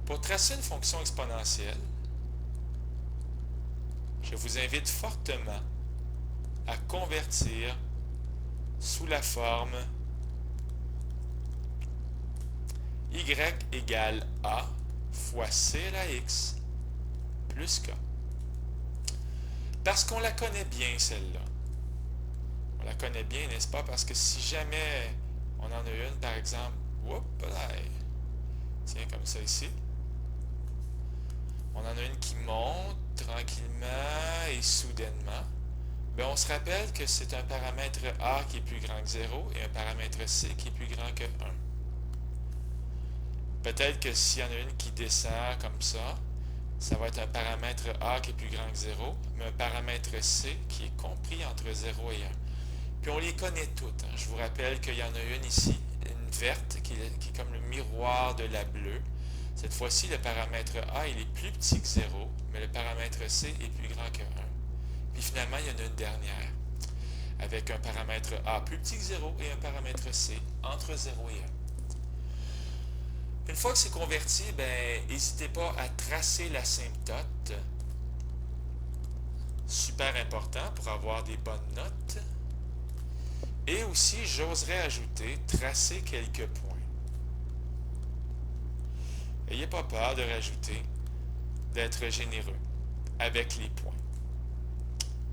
Pour tracer une fonction exponentielle, je vous invite fortement à convertir sous la forme y égale a fois c à la x plus k. Parce qu'on la connaît bien, celle-là. On la connaît bien, n'est-ce pas? Parce que si jamais on en a une, par exemple, tiens, comme ça ici, on en a une qui monte tranquillement et soudainement, bien, on se rappelle que c'est un paramètre A qui est plus grand que 0 et un paramètre C qui est plus grand que 1. Peut-être que s'il y en a une qui descend comme ça va être un paramètre A qui est plus grand que 0, mais un paramètre C qui est compris entre 0 et 1. Puis on les connaît toutes. Je vous rappelle qu'il y en a une ici, une verte, qui est comme le miroir de la bleue. Cette fois-ci, le paramètre A il est plus petit que 0, mais le paramètre C est plus grand que 1. Puis finalement, il y en a une dernière, avec un paramètre A plus petit que 0 et un paramètre C entre 0 et 1. Une fois que c'est converti, n'hésitez pas à tracer l'asymptote. Super important pour avoir des bonnes notes. Et aussi, j'oserais ajouter, tracer quelques points. N'ayez pas peur de rajouter, d'être généreux avec les points.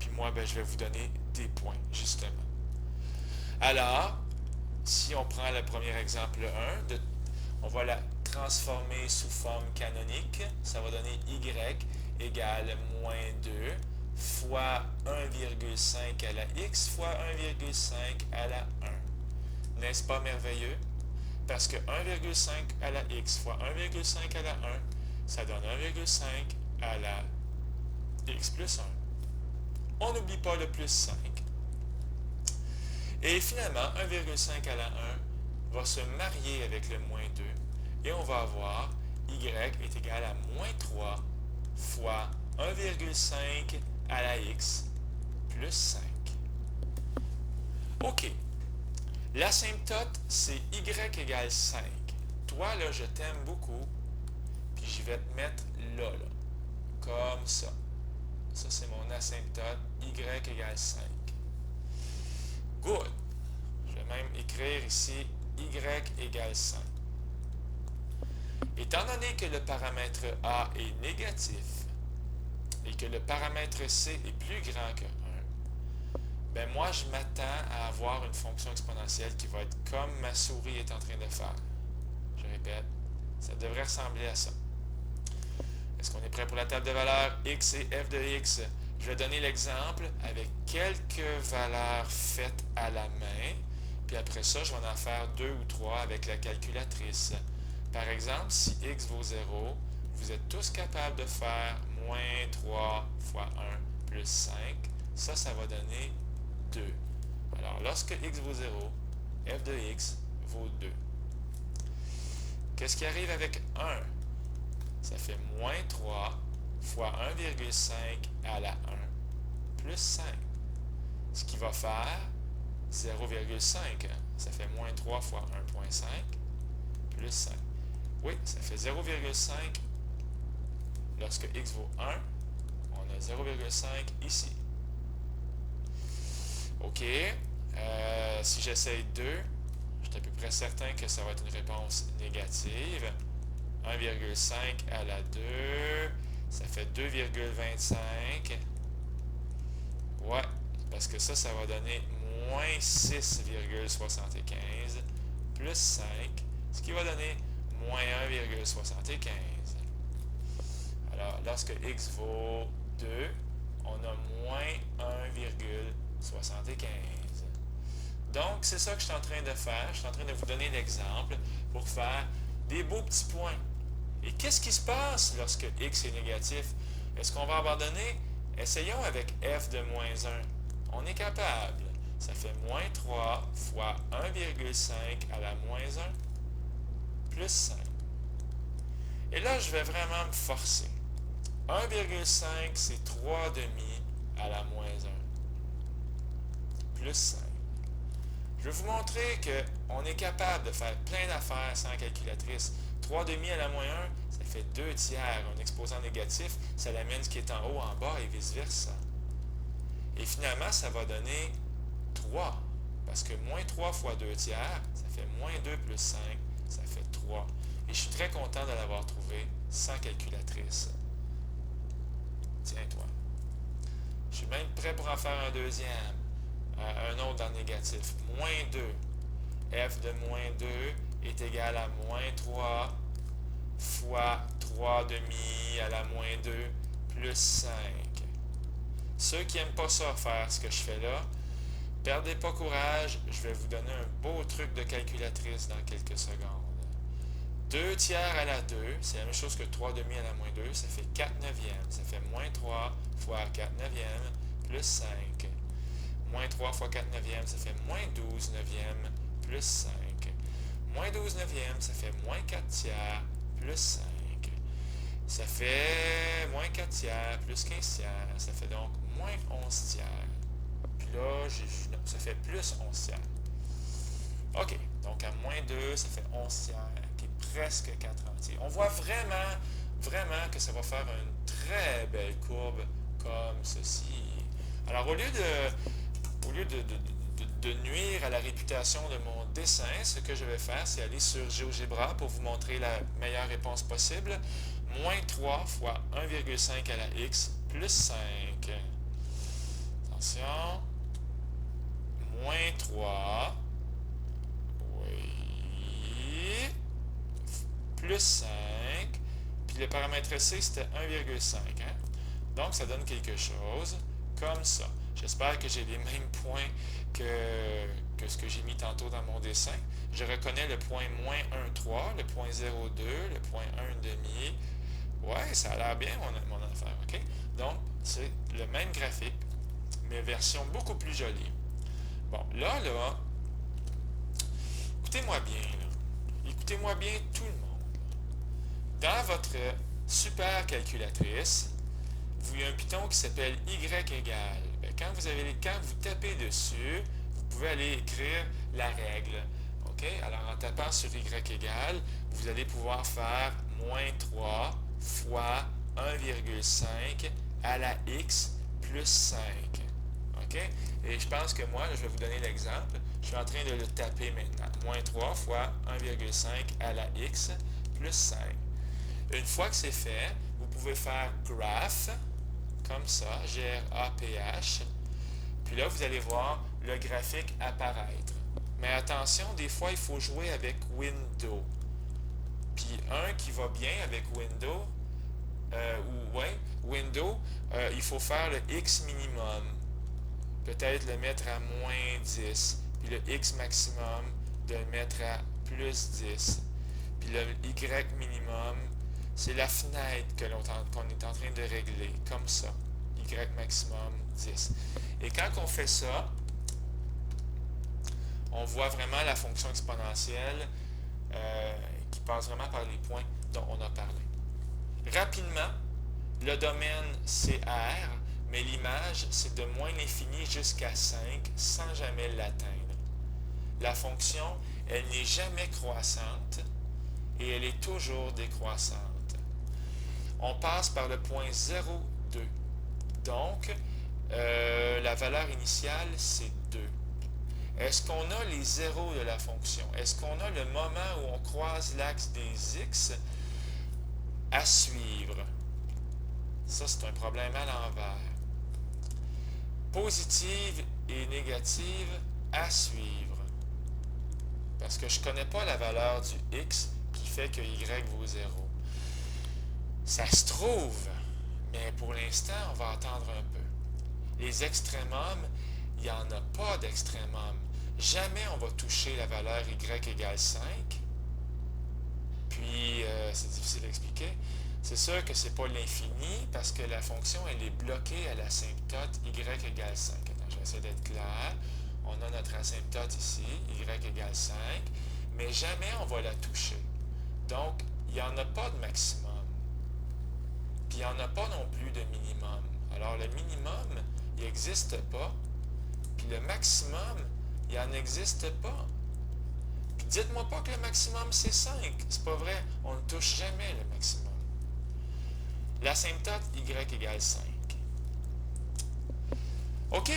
Puis moi, je vais vous donner des points, justement. Alors, si on prend le premier exemple 1, on va la transformer sous forme canonique. Ça va donner y égale moins 2 fois 1,5 à la x fois 1,5 à la 1. N'est-ce pas merveilleux? Parce que 1,5 à la x fois 1,5 à la 1, ça donne 1,5 à la x plus 1. On n'oublie pas le plus 5. Et finalement, 1,5 à la 1 va se marier avec le moins 2. Et on va avoir y est égal à moins 3 fois 1,5 à la x plus 5. OK. L'asymptote, c'est y égale 5. Toi, là, je t'aime beaucoup, puis je vais te mettre là, comme ça. Ça, c'est mon asymptote, y égale 5. Good. Je vais même écrire ici y égale 5. Étant donné que le paramètre A est négatif et que le paramètre C est plus grand que 1, moi, je m'attends à avoir une fonction exponentielle qui va être comme ma souris est en train de faire. Je répète, ça devrait ressembler à ça. Est-ce qu'on est prêt pour la table de valeurs x et f de x? Je vais donner l'exemple avec quelques valeurs faites à la main, puis après ça, je vais en faire 2 ou 3 avec la calculatrice. Par exemple, si x vaut 0, vous êtes tous capables de faire moins 3 fois 1 plus 5. Ça va donner 2. Alors, lorsque x vaut 0, f de x vaut 2. Qu'est-ce qui arrive avec 1? Ça fait moins 3 fois 1,5 à la 1 plus 5. Ce qui va faire 0,5. Ça fait moins 3 fois 1,5 plus 5. Oui, ça fait 0,5. Lorsque x vaut 1, on a 0,5 ici. OK. Si j'essaye 2, je suis à peu près certain que ça va être une réponse négative. 1,5 à la 2, ça fait 2,25. Ouais, parce que ça va donner moins 6,75 plus 5, ce qui va donner moins 1,75. Alors, lorsque x vaut 2, on a moins 1,75. Donc, c'est ça que je suis en train de faire. Je suis en train de vous donner l'exemple pour faire des beaux petits points. Et qu'est-ce qui se passe lorsque x est négatif? Est-ce qu'on va abandonner? Essayons avec f de moins 1. On est capable. Ça fait moins 3 fois 1,5 à la moins 1 plus 5. Et là, je vais vraiment me forcer. 1,5, c'est 3 demi à la moins 1 plus 5. Je vais vous montrer qu'on est capable de faire plein d'affaires sans calculatrice. 3,5 à la moins 1, ça fait 2 tiers. Un exposant négatif, ça l'amène ce qui est en haut en bas et vice-versa. Et finalement, ça va donner 3. Parce que moins 3 fois 2 tiers, ça fait moins 2 plus 5, ça fait 3. Et je suis très content de l'avoir trouvé sans calculatrice. Tiens, toi. Je suis même prêt pour en faire un deuxième. Un autre dans le négatif. Moins 2. F de moins 2 est égal à moins 3 fois 3 demi à la moins 2 plus 5. Ceux qui n'aiment pas ça, faire ce que je fais là, perdez pas courage, je vais vous donner un beau truc de calculatrice dans quelques secondes. 2 tiers à la 2, c'est la même chose que 3 demi à la moins 2, ça fait 4 neuvièmes. Ça fait moins 3 fois 4 neuvièmes plus 5. Moins 3 fois 4 neuvièmes, ça fait moins 12 neuvièmes plus 5. Moins 12 neuvièmes, ça fait moins 4 tiers plus 5. Ça fait moins 4 tiers plus 15 tiers. Ça fait donc moins 11 tiers. Puis là, non, ça fait plus 11 tiers. OK. Donc à moins 2, ça fait 11 tiers, qui est presque 4 entiers. On voit vraiment que ça va faire une très belle courbe comme ceci. Alors au lieu de nuire à la réputation de mon dessin, ce que je vais faire, c'est aller sur GeoGebra pour vous montrer la meilleure réponse possible. Moins 3 fois 1,5 à la x plus 5. Attention. Moins 3. Oui. Plus 5. Puis le paramètre C, c'était 1,5. Hein? Donc, ça donne quelque chose comme ça. J'espère que j'ai les mêmes points que ce que j'ai mis tantôt dans mon dessin. Je reconnais le point moins 1,3, le point 0,2, le point 1,5. Ouais, ça a l'air bien, mon affaire, OK? Donc, c'est le même graphique, mais version beaucoup plus jolie. Bon, là, écoutez-moi bien, là. Écoutez-moi bien tout le monde. Dans votre super calculatrice, vous avez un piton qui s'appelle y égale. Bien, quand vous tapez dessus, vous pouvez aller écrire la règle. OK? Alors, en tapant sur y égale, vous allez pouvoir faire moins 3 fois 1,5 à la x plus 5. OK? Et je pense que moi, je vais vous donner l'exemple. Je suis en train de le taper maintenant. Moins 3 fois 1,5 à la x plus 5. Une fois que c'est fait, vous pouvez faire graph, comme ça, G-R-A-P-H. Puis là, vous allez voir le graphique apparaître. Mais attention, des fois, il faut jouer avec Window. Puis un qui va bien avec Window, Window, il faut faire le X minimum. Peut-être le mettre à moins 10. Puis le X maximum, de le mettre à plus 10. Puis le Y minimum, c'est la fenêtre qu'on est en train de régler, comme ça. Y maximum 10. Et quand on fait ça, on voit vraiment la fonction exponentielle qui passe vraiment par les points dont on a parlé. Rapidement, le domaine c'est R, mais l'image c'est de moins l'infini jusqu'à 5 sans jamais l'atteindre. La fonction, elle n'est jamais croissante et elle est toujours décroissante. On passe par le point 0,2. Donc, la valeur initiale, c'est 2. Est-ce qu'on a les zéros de la fonction? Est-ce qu'on a le moment où on croise l'axe des x à suivre? Ça, c'est un problème à l'envers. Positive et négative à suivre. Parce que je ne connais pas la valeur du x qui fait que y vaut 0. Ça se trouve, mais pour l'instant, on va attendre un peu. Les extrémums, il n'y en a pas d'extrémum. Jamais on va toucher la valeur y égale 5. Puis, c'est difficile à expliquer. C'est sûr que ce n'est pas l'infini parce que la fonction, elle est bloquée à l'asymptote y égale 5. Attends, je vais essayer d'être clair. On a notre asymptote ici, y égale 5, mais jamais on va la toucher. Donc, il n'y en a pas de maximum. Puis, il n'y en a pas non plus de minimum. Alors, le minimum, il n'existe pas. Puis, le maximum, Il n'en existe pas. Puis dites-moi pas que le maximum c'est 5. C'est pas vrai. On ne touche jamais le maximum. L'asymptote y égale 5. OK.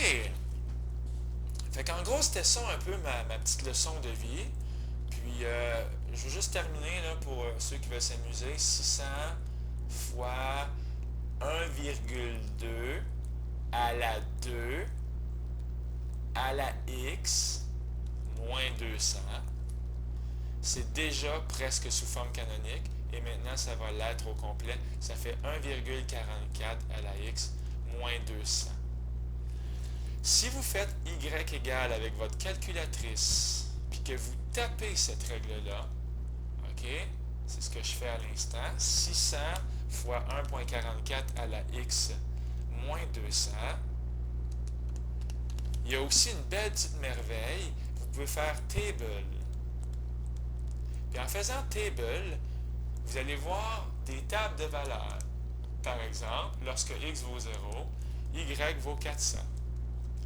Fait qu'en gros, c'était ça un peu ma petite leçon de vie. Puis, je veux juste terminer là, pour ceux qui veulent s'amuser. 600 fois 1,2 à la 2 à la x moins 200. C'est déjà presque sous forme canonique. Et maintenant, ça va l'être au complet. Ça fait 1,44 à la x moins 200. Si vous faites y égale avec votre calculatrice, puis que vous tapez cette règle-là, OK, c'est ce que je fais à l'instant, 600 fois 1,44 à la x moins 200. Il y a aussi une belle petite merveille, vous pouvez faire table. Puis en faisant table, vous allez voir des tables de valeurs. Par exemple, lorsque x vaut 0, y vaut 400.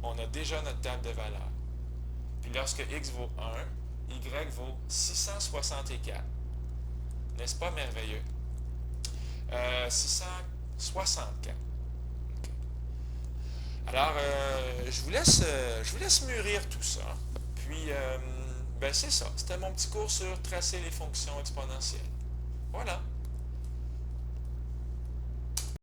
On a déjà notre table de valeurs. Puis lorsque x vaut 1, y vaut 664. N'est-ce pas merveilleux? 664. Okay. Alors, je vous laisse mûrir tout ça. Puis, ben c'est ça. C'était mon petit cours sur tracer les fonctions exponentielles. Voilà.